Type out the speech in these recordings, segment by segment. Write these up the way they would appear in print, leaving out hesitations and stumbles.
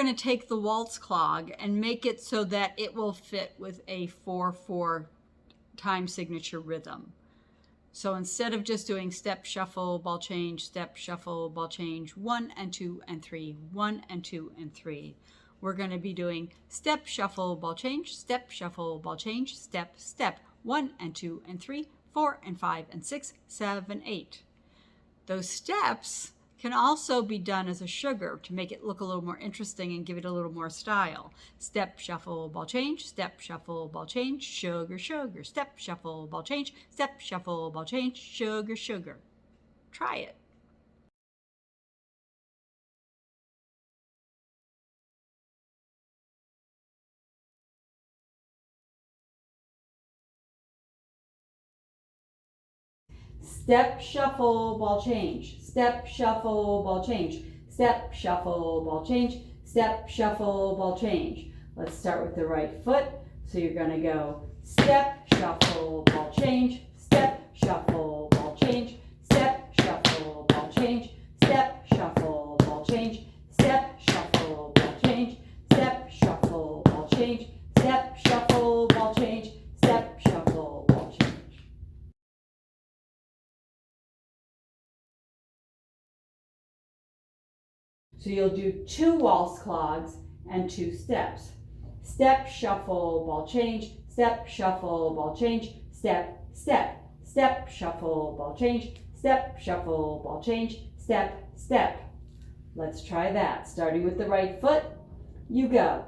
to take the waltz clog and make it so that it will fit with a 4/4 time signature rhythm. So instead of just doing step, shuffle, ball change, step, shuffle, ball change, 1 and 2 and 3, 1 and 2 and 3, we're going to be doing step, shuffle, ball change, step, shuffle, ball change, step, step, 1 and 2 and 3, 4 and 5 and 6, 7, 8. Those steps can also be done as a sugar to make it look a little more interesting and give it a little more style. Step, shuffle, ball change, step, shuffle, ball change, sugar, sugar, step, shuffle, ball change, step, shuffle, ball change, sugar, sugar. Try it. Step, shuffle, ball change, step, shuffle, ball change, step, shuffle, ball change, step, shuffle, ball change. Let's start with the right foot. So you're going to go step, shuffle, ball change, step, shuffle, ball change, step, shuffle, ball change, step, shuffle, ball change, step, shuffle, ball change, step, shuffle, ball change, step, shuffle, ball change, step, shuffle, ball change. So you'll do 2 waltz clogs and 2 steps. Step, shuffle, ball change, step, shuffle, ball change, step, step, step, shuffle, ball change, step, shuffle, ball change, step, step. Let's try that. Starting with the right foot, you go.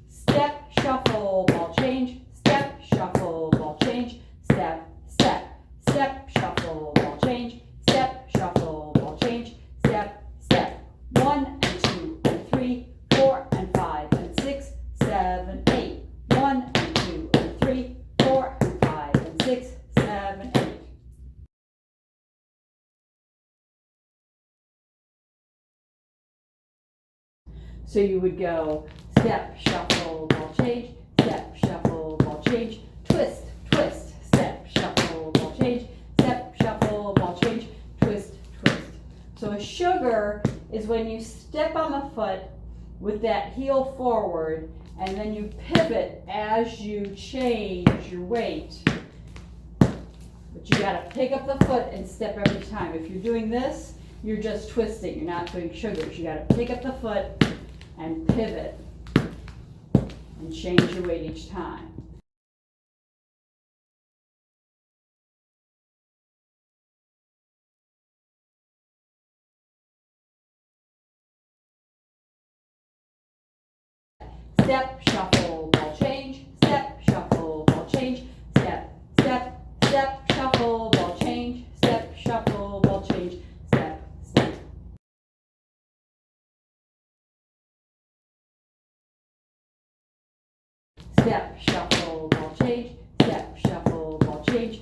Step, shuffle, ball change, step, shuffle, ball change, step, step, step, shuffle, ball change, step, shuffle, ball change, step, step. 1 and 2 and 3, 4 and 5 and 6, 7, 8. 1 and 2 and 3, 4 and 5 and 6, 7, 8. So you would go step, shuffle, ball change, step, shuffle, ball change, twist, twist, step, shuffle, ball change, step, shuffle, ball change, twist, twist. So a sugar is when you step on the foot with that heel forward and then you pivot as you change your weight. But you got to pick up the foot and step every time. If you're doing this, you're just twisting. You're not doing sugars. You got to pick up the foot and pivot and change your weight each time. Step, shuffle, ball change, step, shuffle, ball change, step, step, step, shuffle, ball change, step, shuffle, ball change, step, step. Step, shuffle, ball change, step, shuffle, ball change,